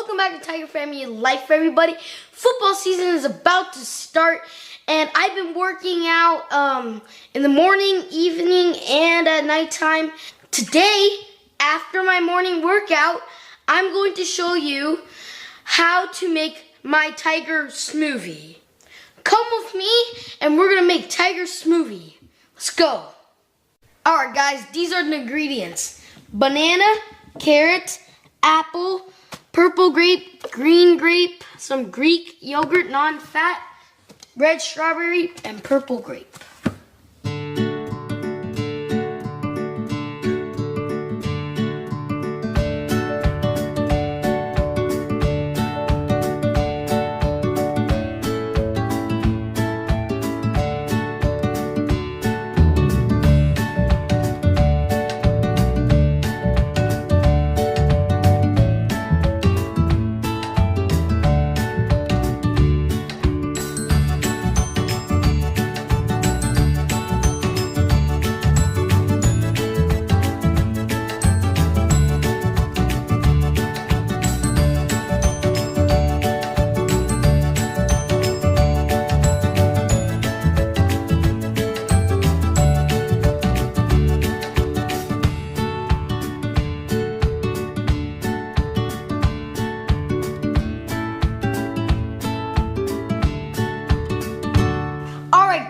welcome back to Tiger Family Life, everybody. Football season is about to start, and I've been working out in the morning, evening, and at nighttime. Today, after my morning workout, I'm going to show you how to make my tiger smoothie. Come with me, and we're gonna make tiger smoothie. Let's go. Alright guys, these are the ingredients. Banana, carrot, apple, purple grape, green grape, some Greek yogurt, non-fat, red strawberry, and purple grape.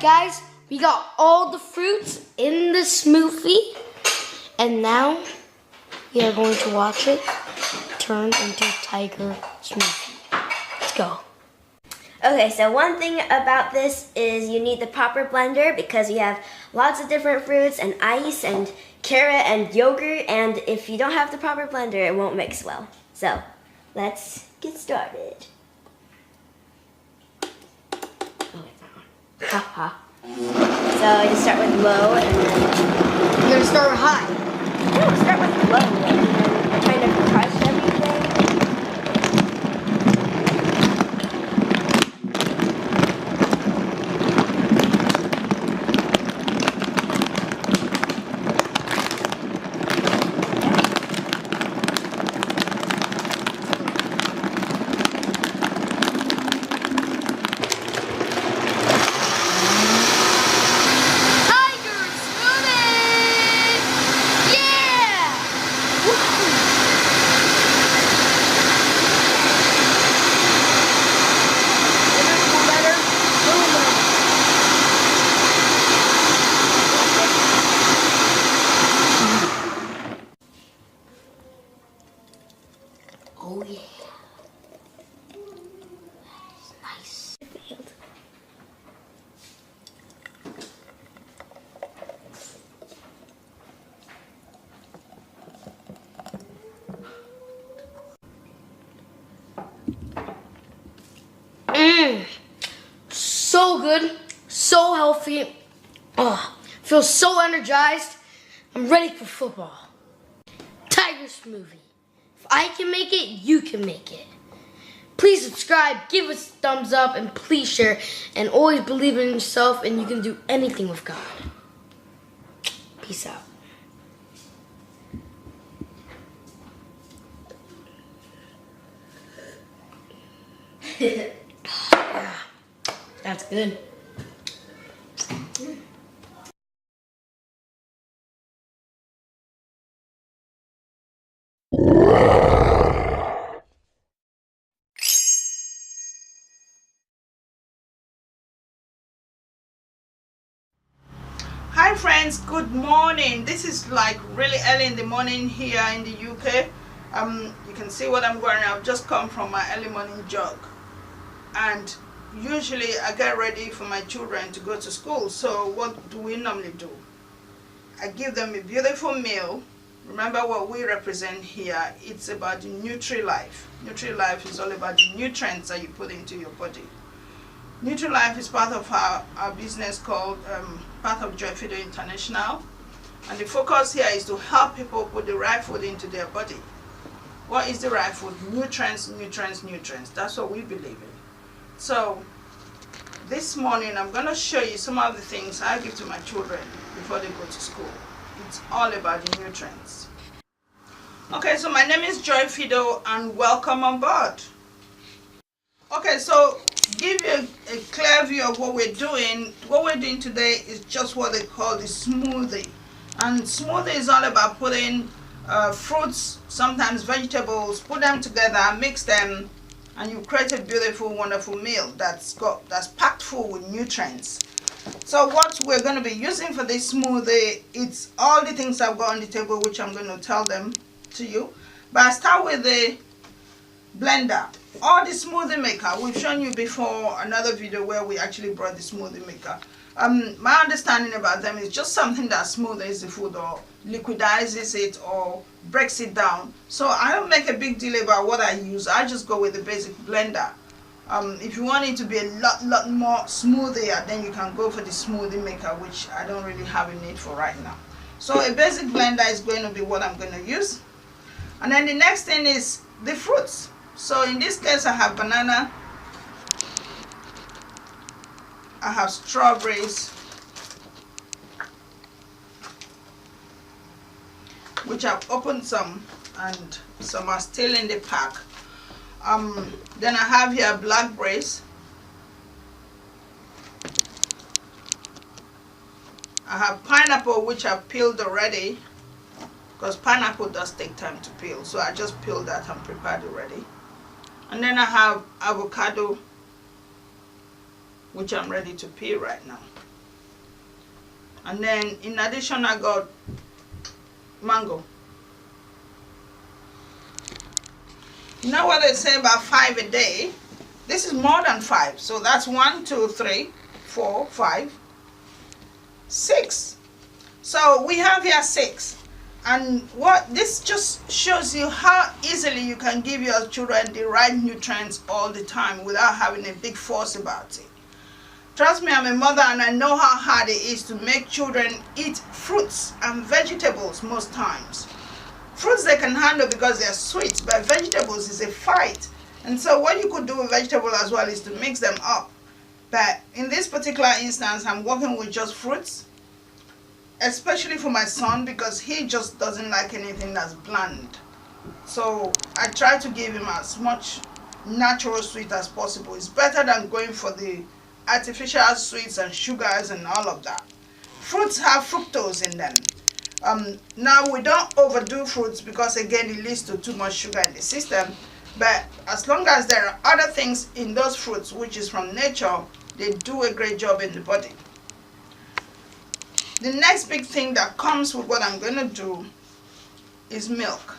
Guys, we got all the fruits in the smoothie, and now we are going to watch it turn into tiger smoothie. Let's go. Okay, so one thing about this is you need the proper blender because you have lots of different fruits and ice and carrot and yogurt, and if you don't have the proper blender, it won't mix well. So let's get started. Haha. So you start with low and then... You're going to start with high. No, start with low and then kind of crush everything. Oh yeah. Nice. So good, so healthy. Oh, feel so energized. I'm ready for football. Tiger smoothie. If I can make it, you can make it. Please subscribe, give us a thumbs up, and please share. And always believe in yourself, and you can do anything with God. Peace out. Yeah, that's good. Hi friends, good morning. This is like really early in the morning here in the UK. You can see what I'm wearing. I've just come from my early morning jog, and usually I get ready for my children to go to school. So what do we normally do? I give them a beautiful meal. Remember what we represent here. It's about the Nutri-Life. Nutri-Life is all about the nutrients that you put into your body. Nutri-Life is part of our business called part of Joy Feeder International, and the focus here is to help people put the right food into their body. What is the right food? Nutrients, nutrients, nutrients. That's what we believe in. So this morning I'm going to show you some of the things I give to my children before they go to school. It's all about the nutrients. Okay, so my name is Joy Fido and welcome on board. Okay, so give you a clear view of what we're doing. What we're doing today is just what they call the smoothie. And smoothie is all about putting fruits, sometimes vegetables, put them together, mix them, and you create a beautiful, wonderful meal that's packed full with nutrients. So what we're going to be using for this smoothie, it's all the things I've got on the table, which I'm going to tell them to you. But I start with the blender or the smoothie maker. We've shown you before another video where we actually brought the smoothie maker. My understanding about them is just something that smoothes the food or liquidizes it or breaks it down. So I don't make a big deal about what I use. I just go with the basic blender. If you want it to be a lot more smoothier, then you can go for the smoothie maker, which I don't really have a need for right now. So a basic blender is going to be what I'm going to use. And then the next thing is the fruits. So in this case I have banana, I have strawberries, which I've opened some and some are still in the pack. Then I have here blackberries, I have pineapple, which I've peeled already, because pineapple does take time to peel, so I just peeled that and prepared it ready. And then I have avocado, which I'm ready to peel right now. And then in addition I got mango. You know what they say about 5 a day? This is more than 5. So that's 1, 2, 3, 4, 5, 6. So we have here 6. And what this just shows you how easily you can give your children the right nutrients all the time without having a big fuss about it. Trust me, I'm a mother and I know how hard it is to make children eat fruits and vegetables most times. Fruits they can handle because they're sweet, but vegetables is a fight. And so what you could do with vegetable as well is to mix them up. But in this particular instance, I'm working with just fruits, especially for my son because he just doesn't like anything that's bland. So I try to give him as much natural sweet as possible. It's better than going for the artificial sweets and sugars and all of that. Fruits have fructose in them. Now we don't overdo fruits because again it leads to too much sugar in the system, but as long as there are other things in those fruits which is from nature, they do a great job in the body. The next big thing that comes with what I'm going to do is milk.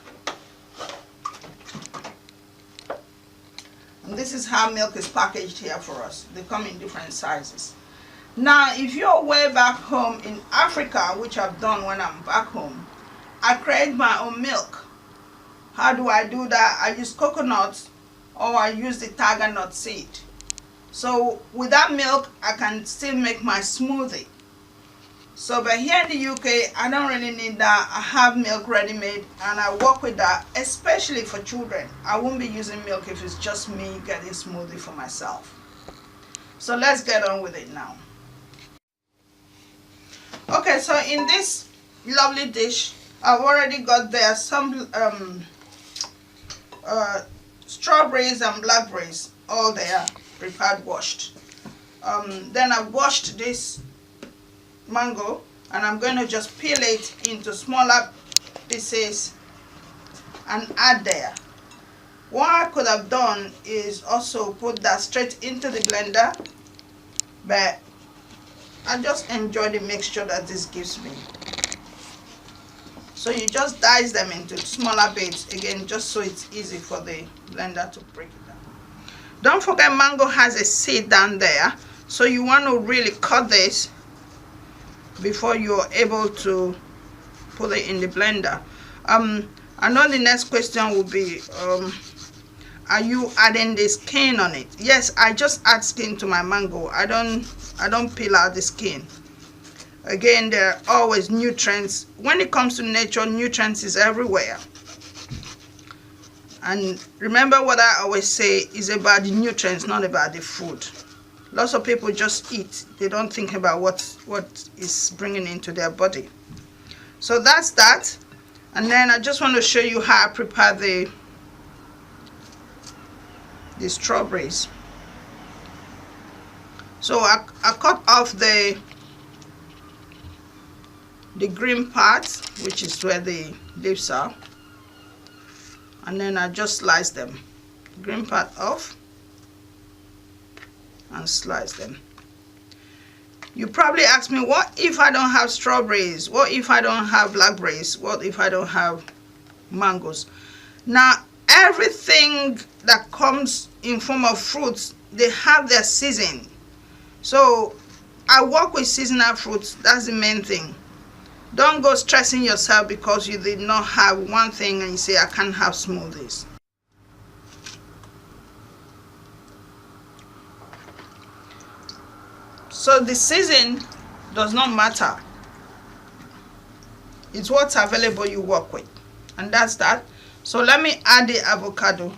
And this is how milk is packaged here for us. They come in different sizes. Now, if you're way back home in Africa, which I've done when I'm back home, I create my own milk. How do I do that? I use coconuts or I use the tiger nut seed. So with that milk, I can still make my smoothie. So but here in the UK, I don't really need that. I have milk ready made and I work with that, especially for children. I won't be using milk if it's just me getting smoothie for myself. So let's get on with it now. Okay, so in this lovely dish, I've already got there some strawberries and blackberries, all there, prepared, washed. Then I've washed this mango and I'm going to just peel it into smaller pieces and add there. What I could have done is also put that straight into the blender, but I just enjoy the mixture that this gives me. So you just dice them into smaller bits, again just so it's easy for the blender to break it down. Don't forget mango has a seed down there, so you want to really cut this before you're able to put it in the blender. I know the next question will be, are you adding the skin on it? Yes, I just add skin to my mango. I don't peel out the skin. Again, there are always nutrients. When it comes to nature, nutrients is everywhere. And remember what I always say is about the nutrients, not about the food. Lots of people just eat. They don't think about what is bringing into their body. So that's that. And then I just want to show you how I prepare the strawberries. So I cut off the green part, which is where the leaves are, and then I just slice them. Green part off and slice them. You probably ask me, what if I don't have strawberries? What if I don't have blackberries? What if I don't have mangoes? Now, everything that comes in form of fruits, they have their season. So I work with seasonal fruits. That's the main thing. Don't go stressing yourself because you did not have one thing and you say, I can't have smoothies. So the season does not matter. It's what's available you work with. And that's that. So let me add the avocado.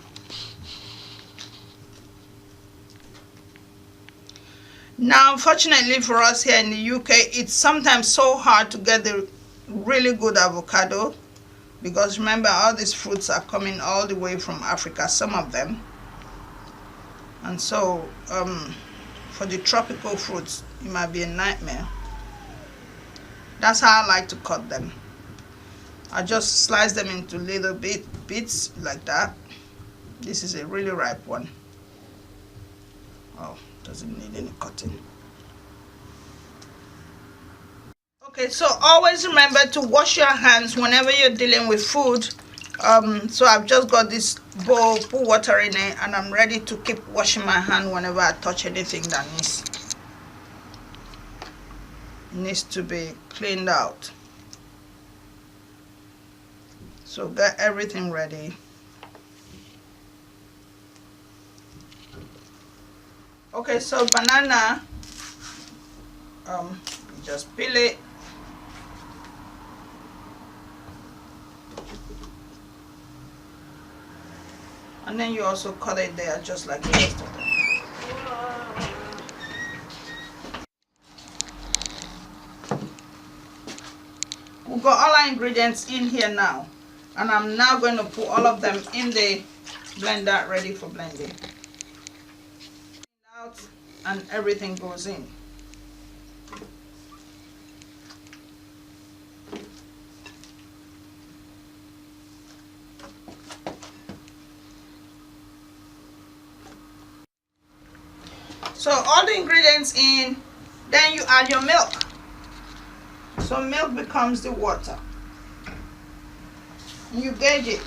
Now, unfortunately for us here in the UK, it's sometimes so hard to get the really good avocado, because remember, all these fruits are coming all the way from Africa, some of them. And so for the tropical fruits, it might be a nightmare. That's how I like to cut them. I just slice them into little bits like that. This is a really ripe one. Oh, doesn't need any cutting. Okay, so always remember to wash your hands whenever you're dealing with food. So I've just got this bowl, put water in it, and I'm ready to keep washing my hand whenever I touch anything that needs to be cleaned out. So get everything ready. Okay, so banana, you just peel it. And then you also cut it there just like the rest of them. We've got all our ingredients in here now. And I'm now going to put all of them in the blender ready for blending. Out and everything goes in. So all the ingredients in, then you add your milk. So milk becomes the water. You gauge it.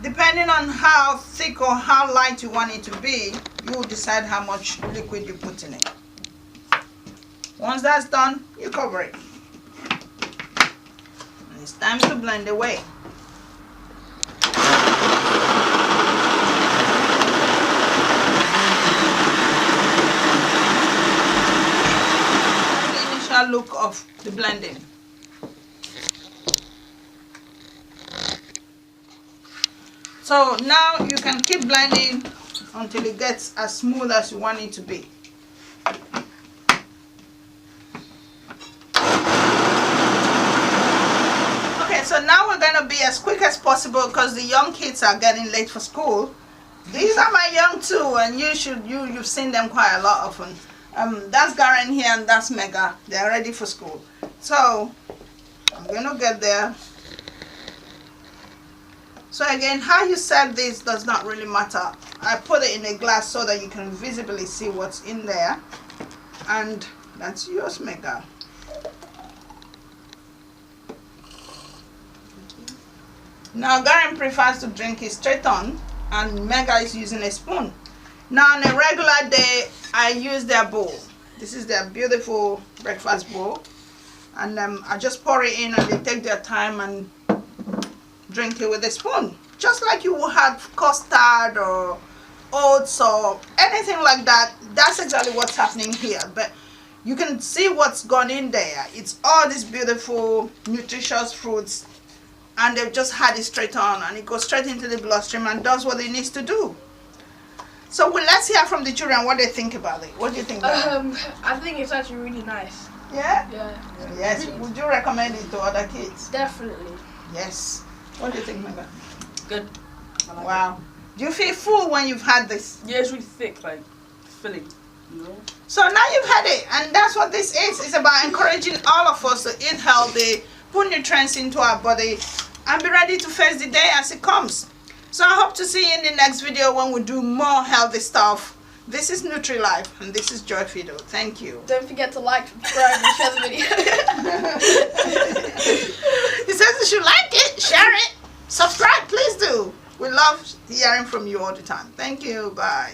Depending on how thick or how light you want it to be, you will decide how much liquid you put in it. Once that's done, you cover it. And it's time to blend away. Look of the blending. So now you can keep blending until it gets as smooth as you want it to be. Okay, so now we're going to be as quick as possible because the young kids are getting late for school. These are my young too, and you've seen them quite a lot often. That's Garen here and that's Mega. They're ready for school. So I'm going to get there. So again, how you set this does not really matter. I put it in a glass so that you can visibly see what's in there. And that's yours, Mega. Now Garen prefers to drink it straight on, and Mega is using a spoon. Now on a regular day, I use their bowl. This is their beautiful breakfast bowl. And I just pour it in and they take their time and drink it with a spoon. Just like you would have custard or oats or anything like that. That's exactly what's happening here. But you can see what's gone in there. It's all these beautiful, nutritious fruits. And they've just had it straight on. And it goes straight into the bloodstream and does what it needs to do. So let's hear from the children what they think about it. What do you think? I think it's actually really nice. Yeah? Yeah. Yes. Would you recommend it to other kids? Definitely. Yes. What do you think, Mega? Good. I like Wow. Do you feel full when you've had this? it. Yeah, it's really thick, like filling. You know? So now you've had it, and that's what this is. It's about encouraging all of us to eat healthy, put nutrients into our body, and be ready to face the day as it comes. So I hope to see you in the next video when we do more healthy stuff. This is NutriLife, and this is Joy Fido. Thank you. Don't forget to like, subscribe, and share the video. He says you should like it, share it, subscribe, please do. We love hearing from you all the time. Thank you. Bye.